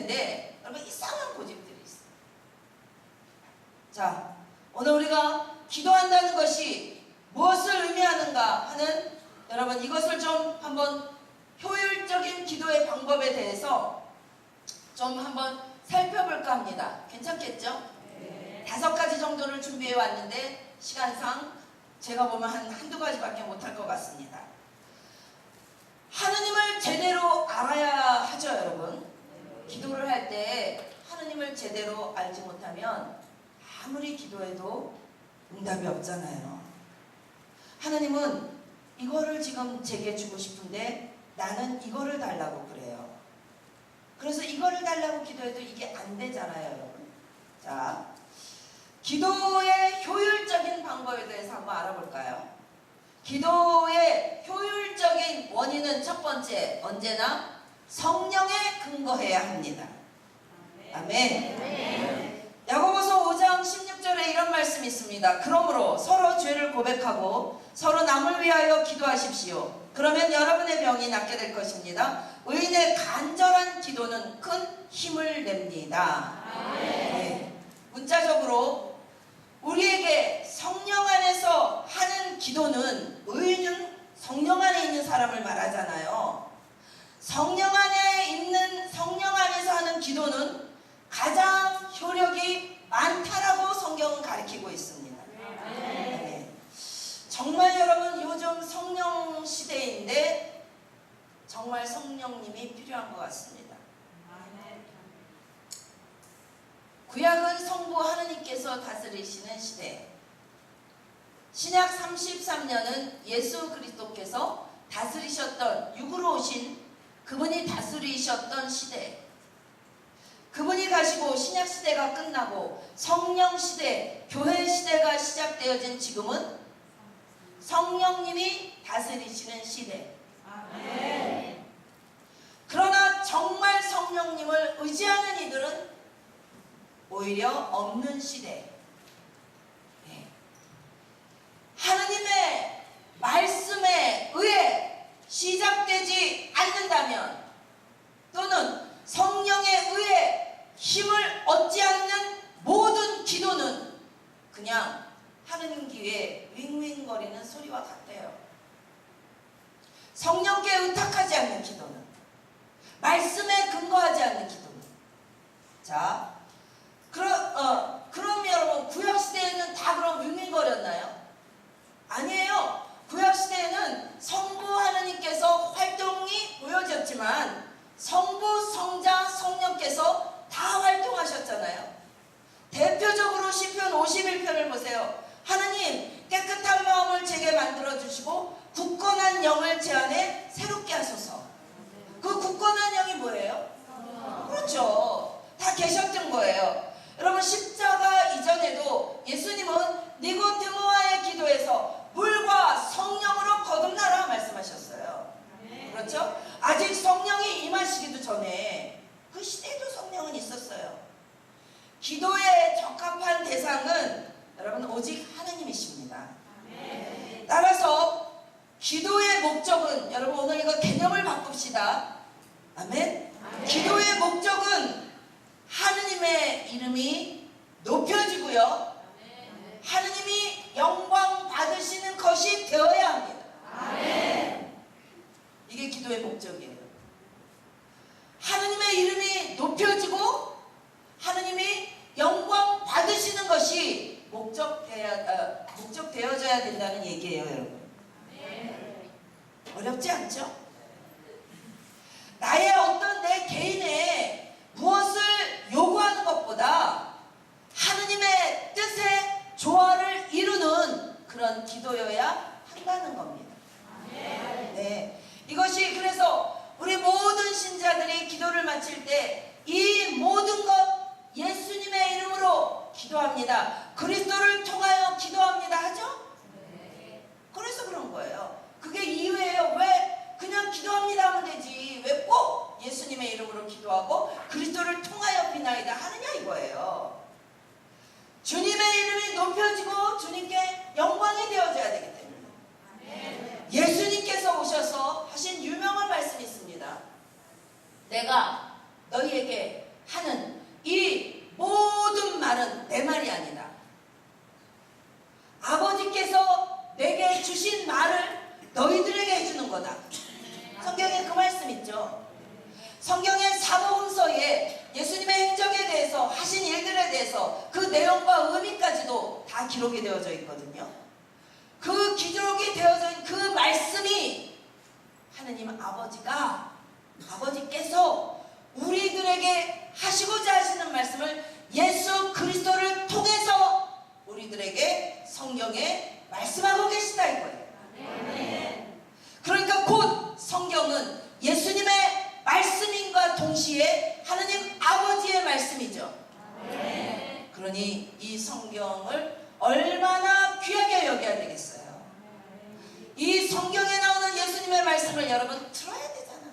되는데 여러분 이상한 고집들이 있어요. 자, 오늘 우리가 기도한다는 것이 무엇을 의미하는가 하는 여러분 이것을 좀 한번 효율적인 기도의 방법에 대해서 좀 한번 살펴볼까 합니다. 괜찮겠죠? 네. 5가지 정도를 준비해 왔는데 시간상 제가 보면 한두 가지밖에 못할 것 같습니다. 하느님을 제대로 알아야 하죠, 여러분. 기도를 할 때 하느님을 제대로 알지 못하면 아무리 기도해도 응답이 없잖아요. 하느님은 이거를 지금 제게 주고 싶은데 나는 이거를 달라고 그래요. 그래서 이거를 달라고 기도해도 이게 안 되잖아요, 여러분. 자, 기도의 효율적인 방법에 대해서 한번 알아볼까요? 기도의 효율적인 원인은 첫 번째, 언제나 성령에 근거해야 합니다. 아멘. 야고보서 5장 16절에 이런 말씀이 있습니다. 그러므로 서로 죄를 고백하고 서로 남을 위하여 기도하십시오. 그러면 여러분의 병이 낫게 될 것입니다. 의인의 간절한 기도는 큰 힘을 냅니다. 네. 문자적으로 우리에게 성령 안에서 하는 기도는, 의인은 성령 안에 있는 사람을 말하잖아요. 성령 안에서 하는 기도는 가장 효력이 많다라고 성경은 가르치고 있습니다. 네. 정말 여러분 요즘 성령 시대인데 정말 성령님이 필요한 것 같습니다. 구약은 성부 하느님께서 다스리시는 시대, 신약 33년은 예수 그리스도께서 다스리셨던, 육으로 오신 그분이 다스리셨던 시대, 그분이 가시고 신약 시대가 끝나고 성령 시대, 교회 시대가 시작되어진 지금은 성령님이 다스리시는 시대. 아멘. 그러나 정말 성령님을 의지하는 이들은 오히려 없는 시대. 네. 하느님의 말씀에 의해 시작되지 않는다면, 또는 성령에 의해 힘을 얻지 않는 모든 기도는 그냥 하느님 귀에 윙윙거리는 소리와 같아요. 성령께 의탁하지 않는 기도는, 말씀에 근거하지 않는 기도는. 자, 그럼 여러분 구약시대에는 다 그럼 윙윙거렸나요? 아니에요. 구약시대에는 성부 하느님께서 활동이 보여졌지만 성부, 성자, 성령께서 다 활동하셨잖아요. 대표적으로 시편 51편을 보세요. 하느님 깨끗한 마음을 제게 만들어주시고 굳건한 영을 제 안에 새롭게 하소서. 그 굳건한 영이 뭐예요? 그렇죠. 다 계셨던 거예요. 여러분 십자가 이전에도 예수님은 니고데모와의 기도에서 물과 성령으로 거듭나라 말씀하셨어요. 그렇죠? 아직 성령이 임하시기도 전에 그 시대에도 성령은 있었어요. 기도에 적합한 대상은 여러분 오직 하느님이십니다. 따라서 기도의 목적은, 여러분 오늘 이거 개념을 바꿉시다. 아멘. 기도의 목적은 하느님의 이름이 높여지고요, 하느님이 영광 받으시는 것이 되어야 합니다. 이게 기도의 목적이에요. 하느님의 이름이 높여지고 하느님이 영광 받으시는 것이 목적되어져야 된다는 얘기예요, 여러분. 어렵지 않죠? 나의 어떤 내 개인의 무엇을 요구하는 것보다 하느님의 뜻에 조화를 이루는 그런 기도여야 한다는 겁니다. 네. 이것이 그래서 우리 모든 신자들이 기도를 마칠 때 이 모든 것 예수님의 이름으로 기도합니다, 그리스도를 통하여 기도합니다 하죠? 그래서 그런 거예요. 그게 이유예요. 왜 그냥 기도합니다 하면 되지, 왜 꼭 예수님의 이름으로 기도하고 그리스도를 통하여 비나이다 하느냐 이거예요. 주님의 이름이 높여지고 주님께 영광이 되어져야 되기 때문에. 예수님께서 오셔서 하신 유명한 말씀이 있습니다. 내가 너희에게 내용과 의미까지도 다 기록이 되어져 있거든요. 그 기록이 되어져 있는 그 말씀이 하느님 아버지께서 우리들에게 하시고자 하시는 말씀을 예수 그리스도를 통해서 우리들에게 성경에 말씀하고 계시다 이거예요. 그러니까 곧 성경은 예수님의 말씀인과 동시에 하느님 아버지의 말씀이죠. 그러니 이 성경을 얼마나 귀하게 여겨야 되겠어요. 이 성경에 나오는 예수님의 말씀을 여러분 들어야 되잖아요.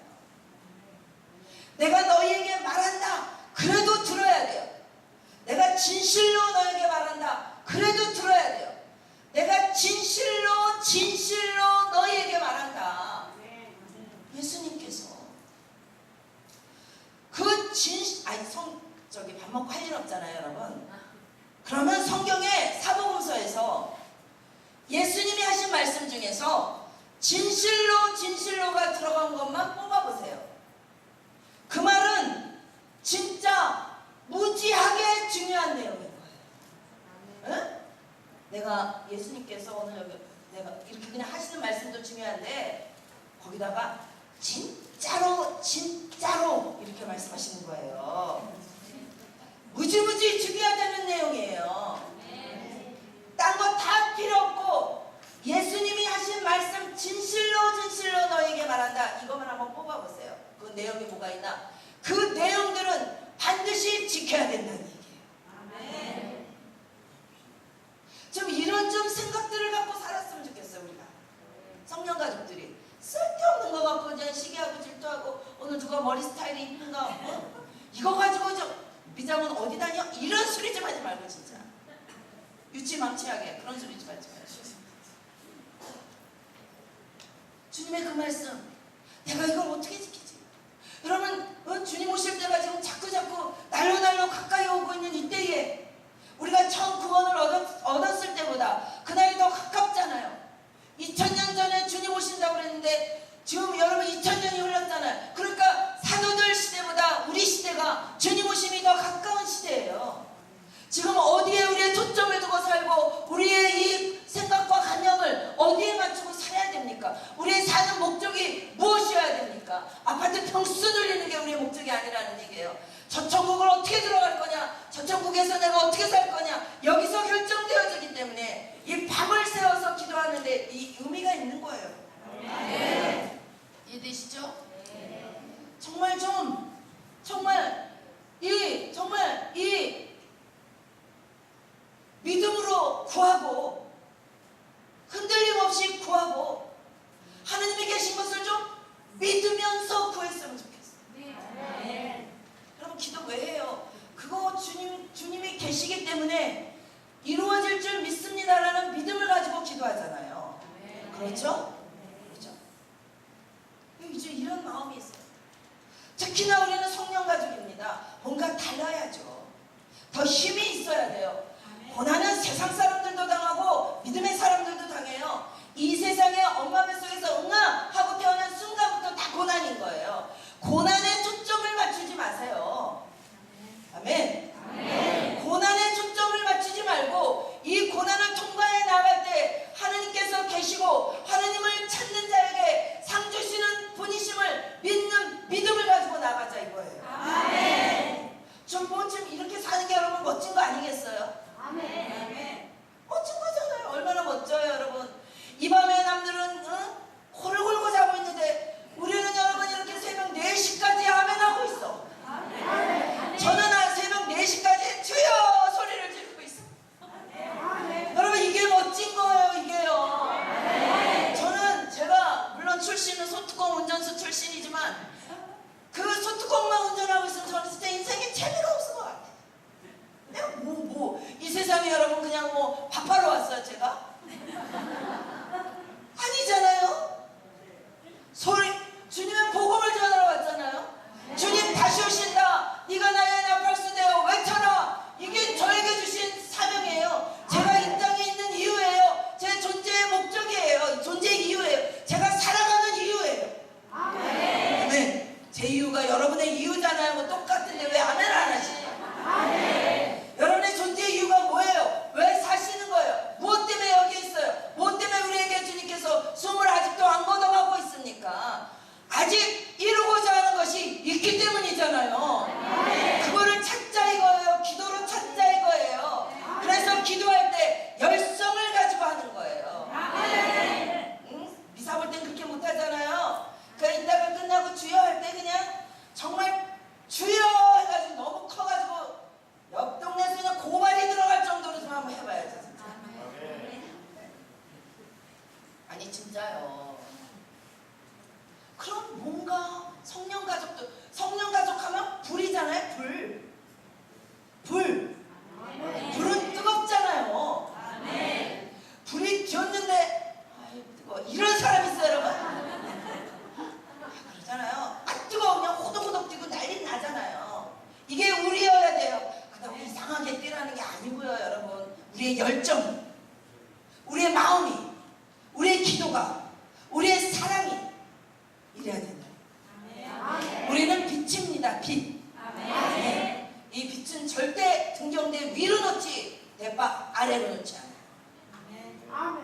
내가 너희에게 말한다. 그래도 들어야 돼요. 내가 진실로 너에게 말한다. 그래도 들어야 돼요. 내가 진실로 너희에게 말한다. 예수님께서 밥 먹고 할 일 없잖아요, 여러분. 그러면 성경의 사복음서에서 예수님이 하신 말씀 중에서 진실로가 들어간 것만 뽑아보세요. 그 말은 진짜 무지하게 중요한 내용인 거예요. 응? 내가 예수님께서 오늘 여기 내가 이렇게 그냥 하시는 말씀도 중요한데 거기다가 진짜로 이렇게 말씀하시는 거예요. 무지무지 중요하다는 내용이에요. 딴 거 다 필요 없고 예수님이 하신 말씀 진실로 너에게 말한다. 이것만 한번 뽑아보세요. 그 내용이 뭐가 있나? 그 내용들은 반드시 지켜야 된다는 얘기예요. 좀 이런 생각들을 갖고 살았으면 좋겠어요. 우리가 성령 가족들이 쓸데없는 거 갖고 그냥 시기하고 질투하고 오늘 누가 머리 스타일이 이쁜가 이거 가지고 미장은 어디 다녀? 이런 소리 좀 하지 말고 진짜 유치망치하게 그런 소리 좀 하지 말고 주님의 그 말씀 내가 이걸 어떻게 지키지? 여러분 주님 오실 때가 지금 자꾸 날로 가까이 오고 있는 이때에 우리가 처음 구원을 얻었을 때보다 그날이 더 가깝잖아요. 2000년 전에 주님 오신다고 그랬는데 지금 여러분 2000년이 흘렀잖아요. 그러니까 사도들 시대보다 우리 시대가 주님 오심이 더 가까운 시대예요. 지금 어디에 우리의 초점을 두고 살고 우리의 이 생각과 관념을 어디에 맞추고 살아야 됩니까? 우리의 사는 목적이 무엇이어야 됩니까? 아파트 평수 늘리는 게 우리의 목적이 아니라는 얘기예요. 저 천국을 어떻게 들어갈 거냐? 저 천국에서 내가 어떻게 살 거냐? 여기서 결정되어지기 때문에 이 밤을 새워서 기도하는데 이 의미가 있는 거예요. 네. 이해되시죠? 네. 정말 이 믿음으로 구하고 흔들림 없이 구하고 하느님이 계신 것을 좀 믿으면서 구했으면 좋겠어요. 네. 여러분 기도 왜 해요? 그거 주님이 계시기 때문에 이루어질 줄 믿습니다라는 믿음을 가지고 기도하잖아요. 그렇죠? 그렇죠? 이제 이런 마음이 있어요. 특히나 우리는 성령 가족입니다. 뭔가 달라야죠. 더 힘이 있어야 돼요. 고난은 세상 사람들도 당하고 믿음의 사람들도 당해요. 이 세상에 엄마 뱃속에서 응아 하고 태어난 순간부터 다 고난인 거예요. 고난에 초점을 맞추지 마세요. 아멘. 아멘. 고난에 초점을 맞추지 말고 이 고난을 통과해 나갈 때 하느님께서 계시고 하느님을 찾는 자에게 상 주시는 분이심을 믿는 믿음을 가지고 나가자 이거예요. 아멘. 좀 이렇게 사는 게 여러분 멋진 거 아니겠어요? 아멘. 아멘. 멋진 거잖아요. 얼마나 멋져요 여러분. 이 밤에 남들은 코를 골고 자고 있는데 우리는 여러분 이렇게 새벽 4시까지 아멘 하고 있어. 아멘. 저는 새벽 불은 뜨겁잖아요. 불이 쥐었는데 아이 뜨거워. 이런 사람 있어요 여러분? 그러잖아요. 아 뜨거워. 그냥 호덕호덕 뛰고 난리 나잖아요. 이게 우리여야 돼요. 그러다 우리 이상하게 뛰라는 게 아니고요 여러분. 우리의 열정, 우리의 마음이, 우리의 기도가, 우리의 사랑이 이래야 된다. 우리는 빛입니다. 빛. 이 빛은 절대 등경대 위로 놓지 내 바 아래로 놓지 않아요.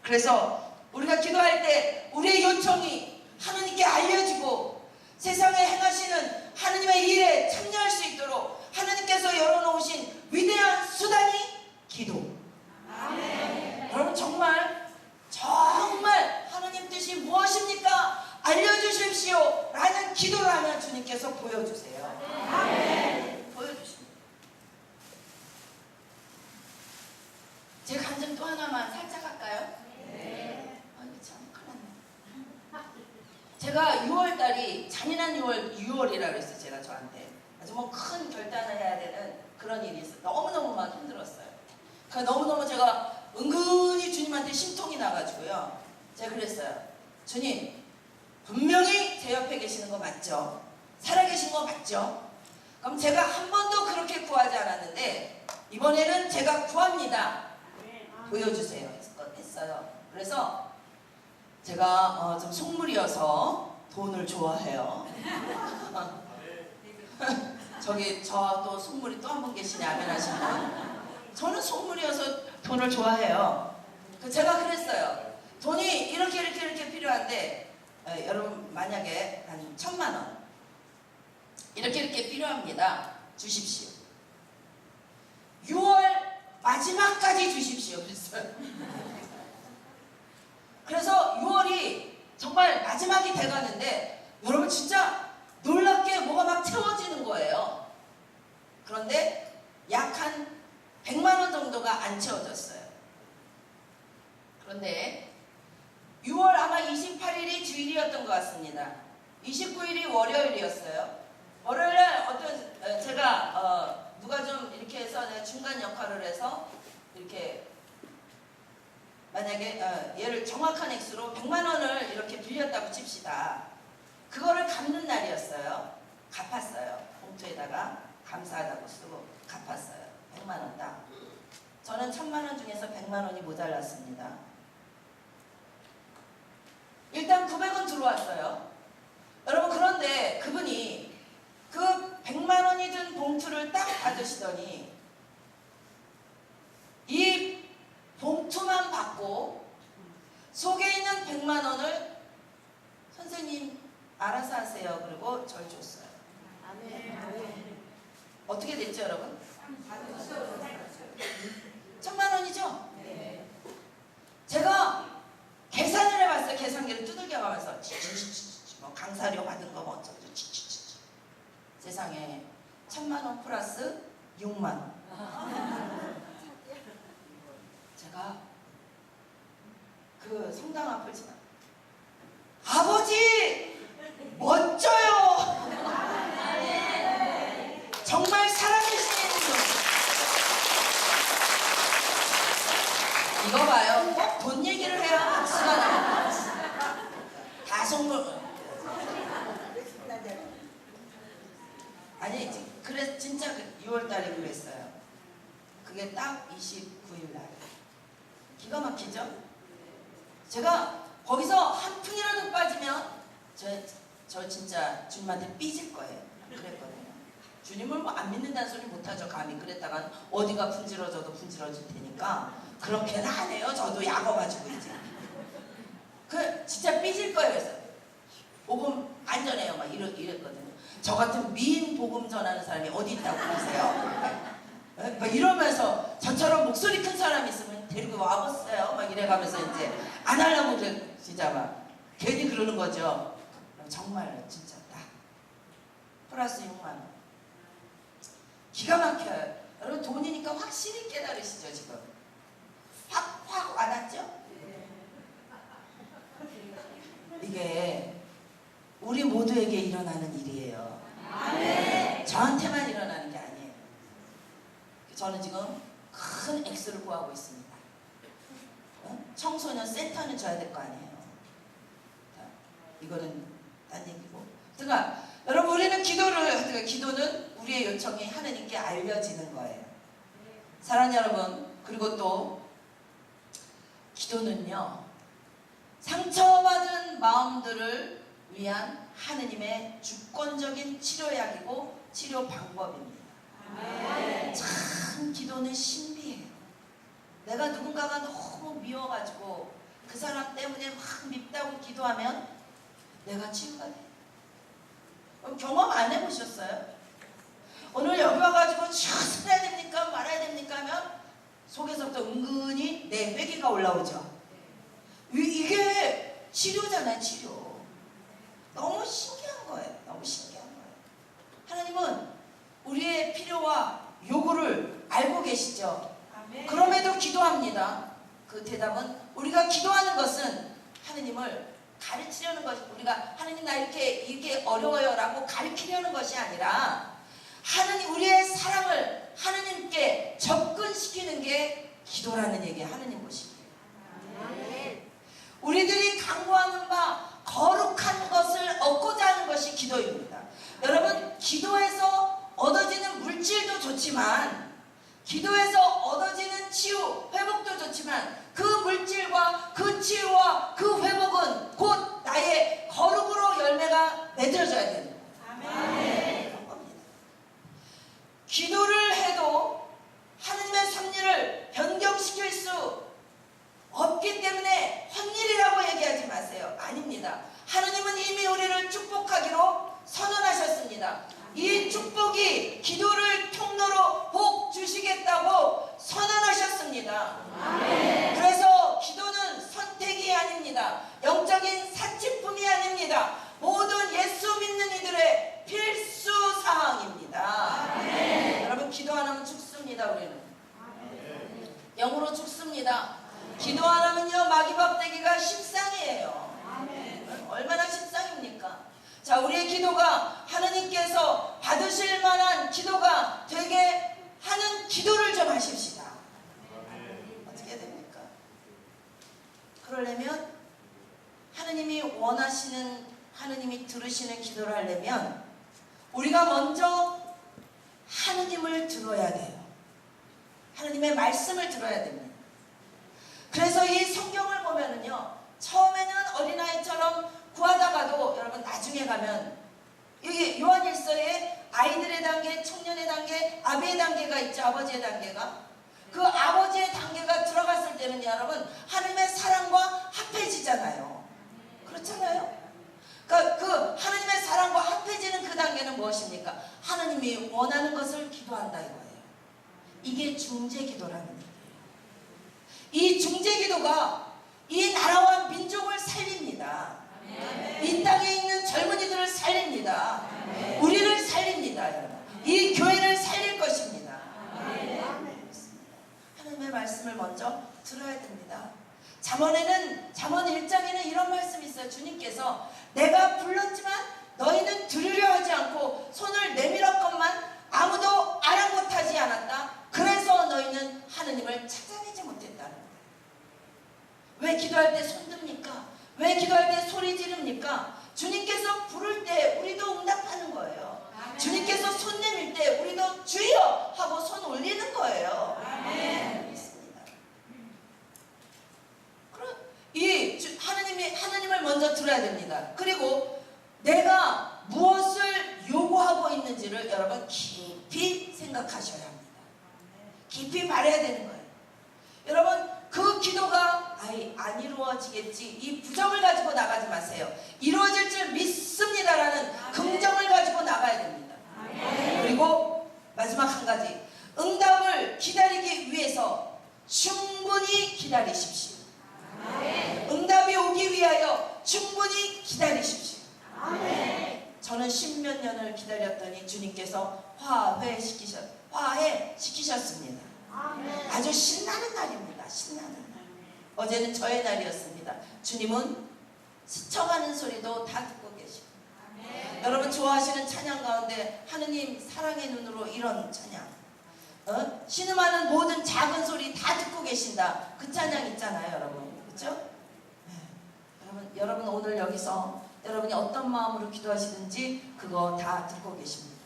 그래서 우리가 기도할 때 우리의 요청이 하나님께 알려지고 세상에 행하시는 하나님의 일에 참여할 수 있도록 하나님께서 열어놓으신 위대한 수단이 기도. 여러분 정말 하나님 뜻이 무엇입니까? 알려주십시오 라는 기도를 하면 주님께서 보여주세요. 보여주십니다. 제 간증 또 하나만 살짝 할까요? 아니 참 큰일 났네. 제가 6월달이 잔인한 6월이라 그랬어요. 제가 저한테 아주 뭐 큰 결단을 해야 되는 그런 일이 있어요. 너무너무 막 힘들었어요. 그러니까 너무너무 제가 은근히 주님한테 심통이 나가지고요. 제가 그랬어요. 주님 분명히 제 옆에 계시는 거 맞죠? 살아계신 거 맞죠? 그럼 제가 한 번도 그렇게 구하지 않았는데 이번에는 제가 구합니다. 보여주세요 했어요. 그래서 제가 좀 속물이어서 돈을 좋아해요. 저기 저 또 속물이 또 한 분 계시네. 아멘 하시는 분. 저는 속물이어서 돈을 좋아해요. 제가 그랬어요. 돈이 이렇게 필요한데 여러분 만약에 한 1,000만 원 이렇게 필요합니다. 주십시오. 6월 마지막까지 주십시오. 그랬어요. 그래서 6월이 정말 마지막이 돼가는데 여러분 진짜 놀랍게 뭐가 막 채워지는 거예요. 그런데 약 한 100만 원 정도가 안 채워졌어요. 그런데 6월 아마 28일이 주일이었던 것 같습니다. 29일이 월요일이었어요. 월요일에 제가 누가 좀 이렇게 해서 내가 중간 역할을 해서 이렇게 만약에 얘를 정확한 액수로 100만 원을 이렇게 빌렸다고 칩시다. 그거를 갚는 날이었어요. 갚았어요. 봉투에다가 감사하다고 쓰고 갚았어요. 100만 원 딱. 저는 1,000만 원 중에서 100만 원이 모자랐습니다. 일단 900원 들어왔어요. 여러분 그런데 그분이 그 100만 원이 든 봉투를 딱 받으시더니 이 봉투만 받고 속에 있는 100만 원을 선생님 알아서 하세요. 그리고 절 줬어요. 어떻게 됐죠 여러분? 1,000만 원이죠? 제가 계산을 해봤어요. 계산기를 두들겨 가면서 뭐 강사료 받은 거 뭐 어쩌고 세상에 1,000만 원 플러스 6만 원. 제가 그 성당 앞을 지나 아버지 멋져요. 정말 살아계시는 분. 이거 봐요. 꼭 돈 얘기를 해야 박수가 나요. 다 속물. 아니 그래 진짜 6월달에 그랬어요. 그게 딱 29일 날. 기가 막히죠? 제가 거기서 한 푼이라도 빠지면 저 진짜 주님한테 삐질 거예요. 그랬거든요. 주님을 뭐 안 믿는다는 소리 못하죠. 감히 그랬다간 어디가 분지러져도 분지러질 테니까 그렇게는 안 해요. 저도 약어가지고 이제 그 진짜 삐질 거예요. 그래서 복음 안전해요. 막 이랬거든요. 저 같은 미인 복음 전하는 사람이 어디 있다고 그러세요? 막 이러면서 저처럼 목소리 큰 사람이 있으면 데리고 와보세요. 막 이래가면서 이제 안 하려고 그래. 진짜 막 괜히 그러는 거죠. 정말 진짜 딱 플러스 6만 원. 기가 막혀요. 여러분 돈이니까 확실히 깨달으시죠 지금? 확 와닿죠? 이게 우리 모두에게 일어나는 일이에요. 저한테만 일어나는 게 아니에요. 저는 지금 큰 액수를 구하고 있습니다. 청소년 센터는 줘야 될 거 아니에요. 이거는 딴 얘기고. 그러니까 여러분, 우리는 기도는 우리의 요청이 하느님께 알려지는 거예요. 사랑하는 여러분, 그리고 또 기도는요, 상처받은 마음들을 위한 하느님의 주권적인 치료약이고 치료 방법입니다. 참 기도는 신비해요. 내가 누군가가 너무 미워가지고 그 사람 때문에 막 밉다고 기도하면 내가 치유가 돼요. 경험 안 해보셨어요? 오늘 여기 와가지고 살아야 됩니까 말아야 됩니까 하면 속에서부터 은근히 내 회개가 올라오죠. 이게 치료잖아요. 치료. 너무 신기한 거예요. 너무 신기한 거예요. 하나님은 우리의 필요와 요구를 알고 계시죠. 그럼에도 기도합니다. 그 대답은, 우리가 기도하는 것은 하느님을 가르치려는 것이, 우리가 하느님 나 이렇게 어려워요 라고 가르치려는 것이 아니라 하느님, 우리의 사랑을 하느님께 접근시키는 게 기도라는 얘기예요. 하느님 보시기에 우리들이 강구하는 바 거룩한 것을 얻고자 하는 것이 기도입니다. 여러분, 기도에서 얻어지는 물질도 좋지만, 기도에서 얻어지는 치유, 회복도 좋지만, 그 물질과 그 치유와 그 회복은 곧 나의 거룩으로 열매가 맺어져야 되는 거예요. 그런 겁니다. 기도를 해도 하느님의 섭리를 변경시킬 수 없기 때문에 헛일이라고 얘기하지 마세요. 아닙니다. 하느님은 이미 우리를 축복하기로 선언하셨습니다. 이 축복이 기도를 통로로 복 주시겠다고 선언하셨습니다. 그래서 기도는 선택이 아닙니다. 영적인 사치품이 아닙니다. 모든 예수 믿는 이들의 필수 사항입니다. 여러분, 기도 안 하면 죽습니다. 우리는 영으로 죽습니다. 기도 안 하면요, 마귀밥 되기가 십상이에요. 얼마나 십상입니까? 자, 우리의 기도가 하느님께서 받으실 만한 기도가 되게 하는 기도를 좀 하십시다. 어떻게 해야 됩니까? 그러려면 하느님이 원하시는, 하느님이 들으시는 기도를 하려면 우리가 먼저 하느님을 들어야 돼요. 하느님의 말씀을 들어야 됩니다. 그래서 이 성경을 보면은요, 처음에는 어린아이처럼 구하다가도 여러분 나중에 가면 여기 요한일서에 아이들의 단계, 청년의 단계, 아비의 단계가 있죠. 아버지의 단계가. 그 아버지의 단계가 들어갔을 때는 여러분 하나님의 사랑과 합해지잖아요. 그렇잖아요. 그러니까 그 하나님의 사랑과 합해지는 그 단계는 무엇입니까? 하나님이 원하는 것을 기도한다 이거예요. 이게 중재기도라는 얘기예요. 이 중재기도가 이 나라와 민족을 살립니다. 이 땅에 있는 젊은이들을 살립니다. 우리를 살립니다. 여러분. 이 교회를 살릴 것입니다. 하나님의 말씀을 먼저 들어야 됩니다. 잠언에는, 잠언 1장에는 이런 말씀이 있어요. 주님께서 내가 불렀지만 너희는 들으려 하지 않고 손을 내밀었건만 아무도 아랑곳하지 않았다. 그래서 너희는 하느님을 찾아내지 못했다는 거예요. 왜 기도할 때 손 듭니까? 왜 기도할 때 소리 지릅니까? 주님께서 부를 때 우리도 응답하는 거예요. 아멘. 주님께서 손 내밀 때 우리도 주여 하고 손 올리는 거예요. 아멘. 있습니다. 그럼 하나님을 먼저 들어야 됩니다. 그리고 내가 무엇을 요구하고 있는지를 여러분 깊이 생각하셔야 합니다. 깊이 바라야 되는 거예요. 여러분, 그 기도가 안 이루어지겠지, 이 부정을 가지고 나가지 마세요. 이루어질 줄 믿습니다라는 긍정을 가지고 나가야 됩니다. 그리고 마지막 한 가지, 응답을 기다리기 위해서 충분히 기다리십시오. 응답이 오기 위하여 충분히 기다리십시오. 저는 10몇 년을 기다렸더니 주님께서 화해시키셨습니다. 아주 신나는 날입니다. 신나는 날. 어제는 저의 날이었습니다. 주님은 스쳐가는 소리도 다 듣고 계시고. 여러분 좋아하시는 찬양 가운데 하느님 사랑의 눈으로 이런 찬양, 신음하는 모든 작은 소리 다 듣고 계신다. 그 찬양 있잖아요, 여러분. 그렇죠? 여러분 오늘 여기서 여러분이 어떤 마음으로 기도하시든지 그거 다 듣고 계십니다.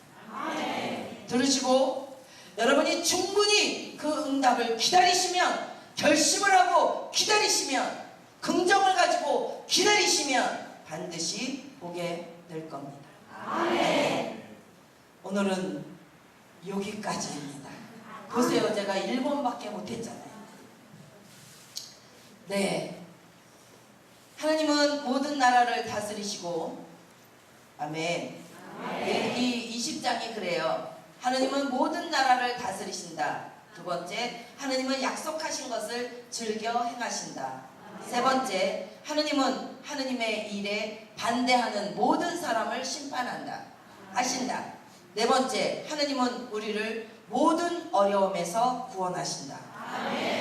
들으시고 여러분이 충분히 그 응답을 기다리시면, 결심을 하고 기다리시면, 긍정을 가지고 기다리시면 반드시 보게 될 겁니다. 오늘은 여기까지입니다. 보세요, 제가 1번밖에 못했잖아요. 네, 하나님은 모든 나라를 다스리시고, 아멘. 이 20장이 그래요. 하나님은 모든 나라를 다스리신다. 두 번째, 하나님은 약속하신 것을 즐겨 행하신다. 세 번째, 하나님은 하나님의 일에 반대하는 모든 사람을 심판한다. 하신다. 네 번째, 하나님은 우리를 모든 어려움에서 구원하신다.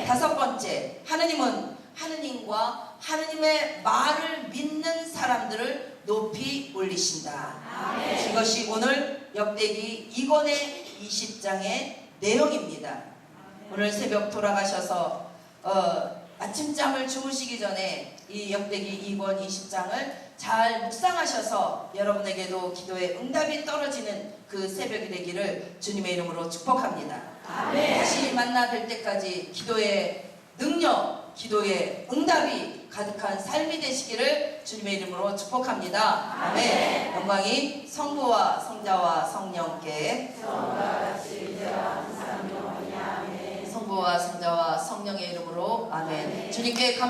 다섯 번째, 하나님은 하느님과 하느님의 말을 믿는 사람들을 높이 올리신다. 이것이 오늘 역대기 2권의 20장의 내용입니다. 오늘 새벽 돌아가셔서 아침잠을 주무시기 전에 이 역대기 2권 20장을 잘 묵상하셔서 여러분에게도 기도의 응답이 떨어지는 그 새벽이 되기를 주님의 이름으로 축복합니다. 다시 만나 뵐 때까지 기도의 능력, 기도의 응답이 가득한 삶이 되시기를 주님의 이름으로 축복합니다. 아멘. 영광이 성부와 성자와 성령께 성부와 성자와 성령의 이름으로 아멘. 주님께 감사합니다.